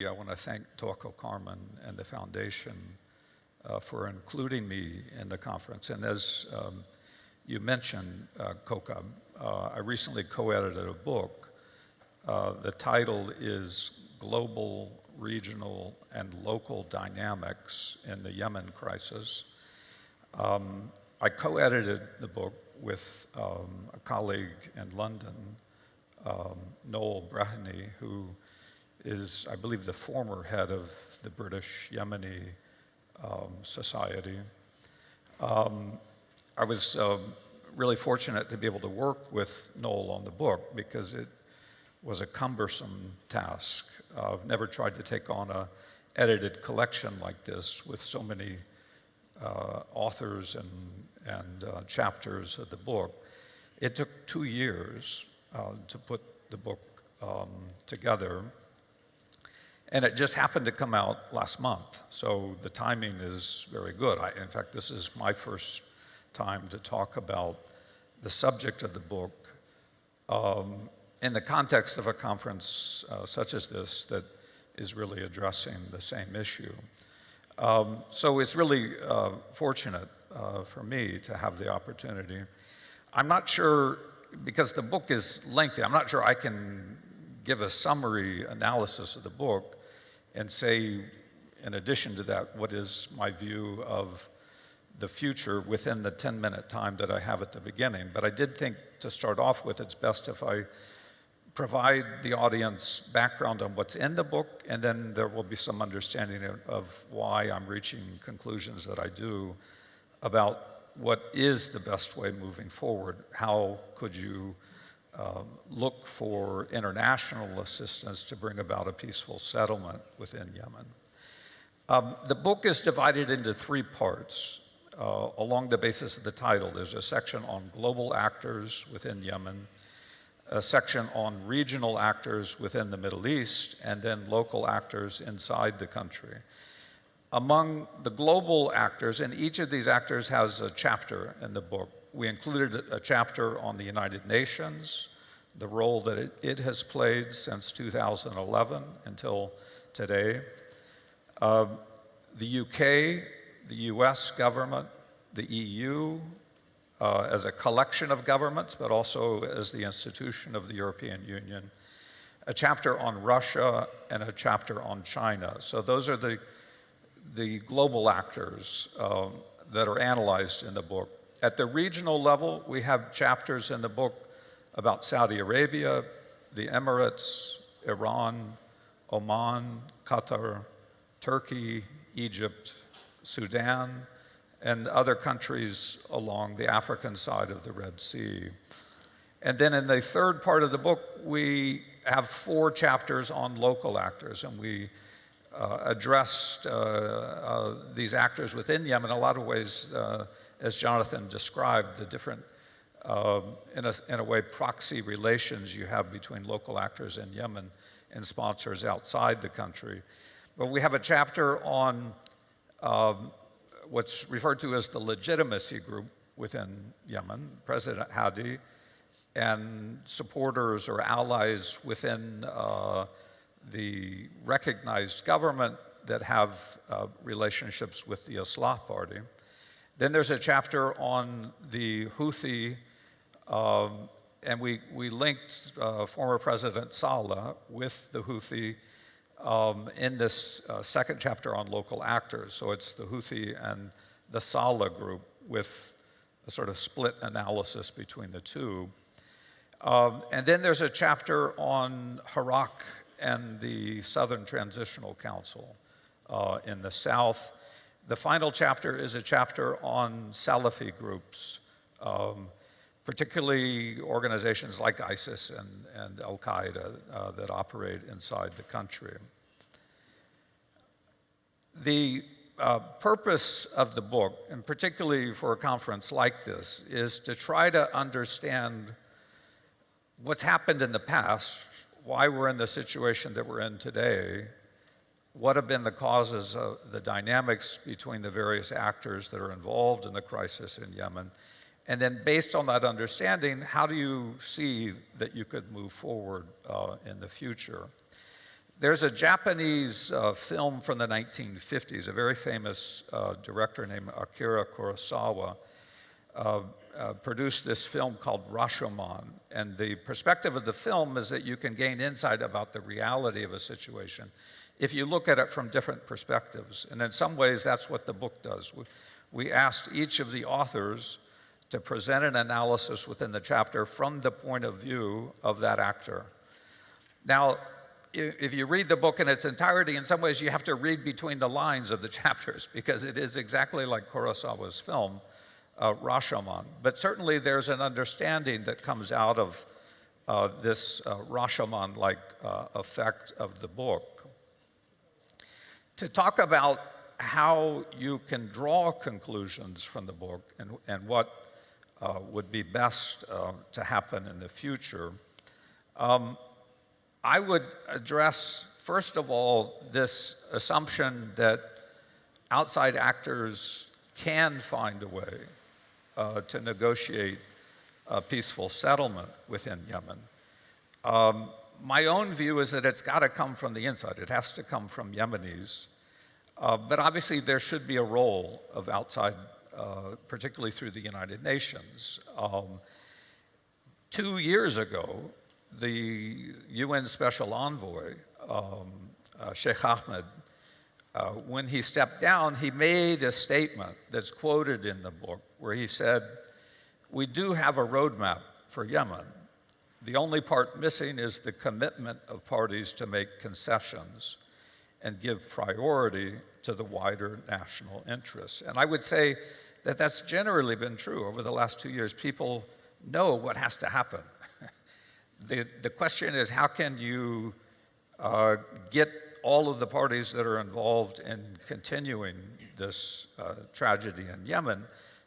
I want to thank Tawakkol Karman and the foundation for including me in the conference. And as you mentioned, Kokab, I recently co-edited a book. The title is Global, Regional, and Local Dynamics in the Yemen Crisis. I co-edited the book with a colleague in London, Noel Breheny, who is, I believe, the former head of the British Yemeni Society. I was really fortunate to be able to work with Noel on the book because it was a cumbersome task. I've never tried to take on an edited collection like this with so many authors and chapters of the book. It took 2 years to put the book together. And it just happened to come out last month, so the timing is very good. In fact, this is my first time to talk about the subject of the book in the context of a conference such as this that is really addressing the same issue. So it's really fortunate for me to have the opportunity. I'm not sure, because the book is lengthy, I'm not sure I can give a summary analysis of the book and say, in addition to that, what is my view of the future within the 10-minute time that I have at the beginning. But I did think, to start off with, it's best if I provide the audience background on what's in the book, and then there will be some understanding of why I'm reaching conclusions that I do about what is the best way moving forward. How could you look for international assistance to bring about a peaceful settlement within Yemen? The book is divided into 3 parts along the basis of the title. There's a section on global actors within Yemen, a section on regional actors within the Middle East, and then local actors inside the country. Among the global actors, and each of these actors has a chapter in the book. We included a chapter on the United Nations, the role that it has played since 2011 until today. The UK, the US government, the EU, as a collection of governments, but also as the institution of the European Union, a chapter on Russia, and a chapter on China. So those are the global actors that are analyzed in the book. At the regional level, we have chapters in the book about Saudi Arabia, the Emirates, Iran, Oman, Qatar, Turkey, Egypt, Sudan, and other countries along the African side of the Red Sea. And then in the third part of the book, we have 4 chapters on local actors, and we addressed these actors within Yemen in a lot of ways, as Jonathan described, the different, in a way, proxy relations you have between local actors in Yemen and sponsors outside the country. But we have a chapter on what's referred to as the Legitimacy Group within Yemen, President Hadi, and supporters or allies within the recognized government that have relationships with the Islah Party. Then there's a chapter on the Houthi, and we linked former President Saleh with the Houthi in this second chapter on local actors. So it's the Houthi and the Saleh group with a sort of split analysis between the two. And then there's a chapter on Iraq and the Southern Transitional Council in the south. The final chapter is a chapter on Salafi groups, particularly organizations like ISIS and Al-Qaeda that operate inside the country. The purpose of the book, and particularly for a conference like this, is to try to understand what's happened in the past, why we're in the situation that we're in today, what have been the causes of the dynamics between the various actors that are involved in the crisis in Yemen, and then based on that understanding, how do you see that you could move forward in the future? There's a Japanese film from the 1950s, a very famous director named Akira Kurosawa produced this film called Rashomon. And the perspective of the film is that you can gain insight about the reality of a situation if you look at it from different perspectives. And in some ways, that's what the book does. We asked each of the authors to present an analysis within the chapter from the point of view of that actor. Now, if you read the book in its entirety, in some ways you have to read between the lines of the chapters because it is exactly like Kurosawa's film, Rashomon. But certainly there's an understanding that comes out of this Rashomon-like effect of the book. To talk about how you can draw conclusions from the book and what would be best to happen in the future, I would address, first of all, this assumption that outside actors can find a way to negotiate a peaceful settlement within Yemen. My own view is that it's got to come from the inside. It has to come from Yemenis. But obviously, there should be a role of outside, particularly through the United Nations. 2 years ago, the UN Special Envoy, Sheikh Ahmed, when he stepped down, he made a statement that's quoted in the book where he said, "We do have a roadmap for Yemen. The only part missing is the commitment of parties to make concessions and give priority to the wider national interests." And I would say that that's generally been true over the last 2 years. People know what has to happen. The question is, how can you get all of the parties that are involved in continuing this tragedy in Yemen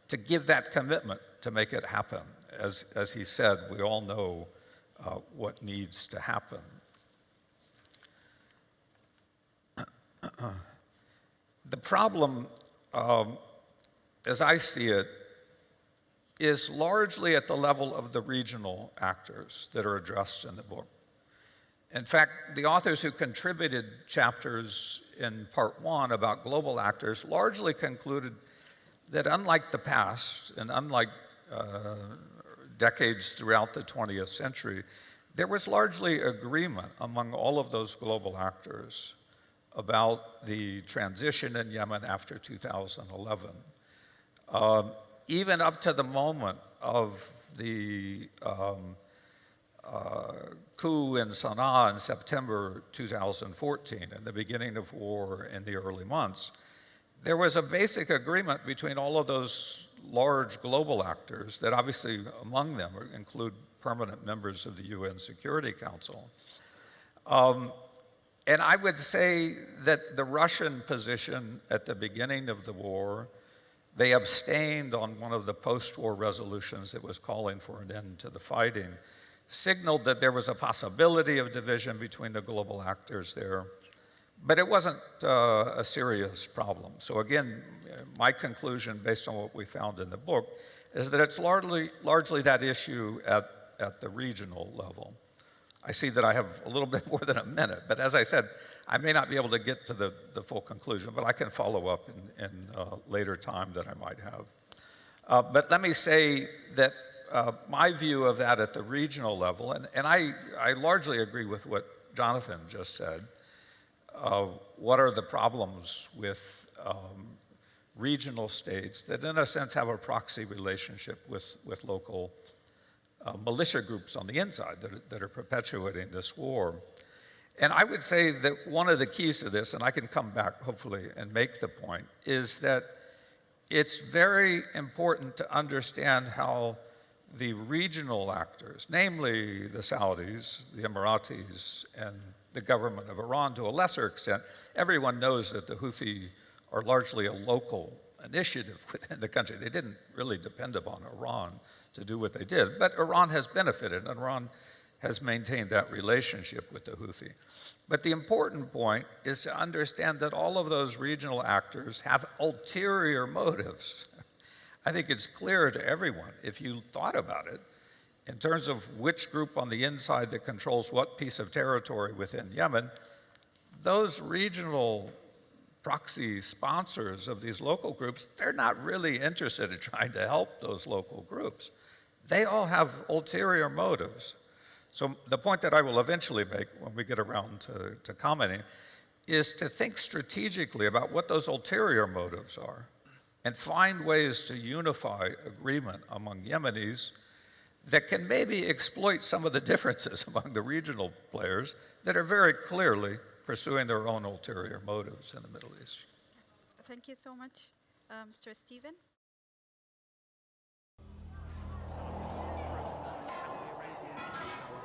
to give that commitment to make it happen? As he said, we all know what needs to happen. The problem, as I see it, is largely at the level of the regional actors that are addressed in the book. In fact, the authors who contributed chapters in part 1 about global actors largely concluded that unlike the past and unlike decades throughout the 20th century, there was largely agreement among all of those global actors about the transition in Yemen after 2011. Even up to the moment of the coup in Sana'a in September 2014 and the beginning of war in the early months, there was a basic agreement between all of those large global actors that obviously among them include permanent members of the UN Security Council. And I would say that the Russian position at the beginning of the war, they abstained on one of the post-war resolutions that was calling for an end to the fighting, signaled that there was a possibility of division between the global actors there, but it wasn't a serious problem. So again, my conclusion based on what we found in the book is that it's largely that issue at the regional level. I see that I have a little bit more than a minute, but as I said, I may not be able to get to the full conclusion, but I can follow up in later time that I might have. But let me say that my view of that at the regional level, and I largely agree with what Jonathan just said. What are the problems with regional states that in a sense have a proxy relationship with local militia groups on the inside that are perpetuating this war? And I would say that one of the keys to this, and I can come back hopefully and make the point, is that it's very important to understand how the regional actors, namely the Saudis, the Emiratis, and the government of Iran to a lesser extent, everyone knows that the Houthi are largely a local initiative within the country. They didn't really depend upon Iran to do what they did, but Iran has benefited, and Iran has maintained that relationship with the Houthi. But the important point is to understand that all of those regional actors have ulterior motives. I think it's clear to everyone, if you thought about it, in terms of which group on the inside that controls what piece of territory within Yemen, those regional proxy sponsors of these local groups, they're not really interested in trying to help those local groups. They all have ulterior motives. So the point that I will eventually make when we get around to commenting is to think strategically about what those ulterior motives are and find ways to unify agreement among Yemenis that can maybe exploit some of the differences among the regional players that are very clearly pursuing their own ulterior motives in the Middle East. Thank you so much, Mr. Stephen.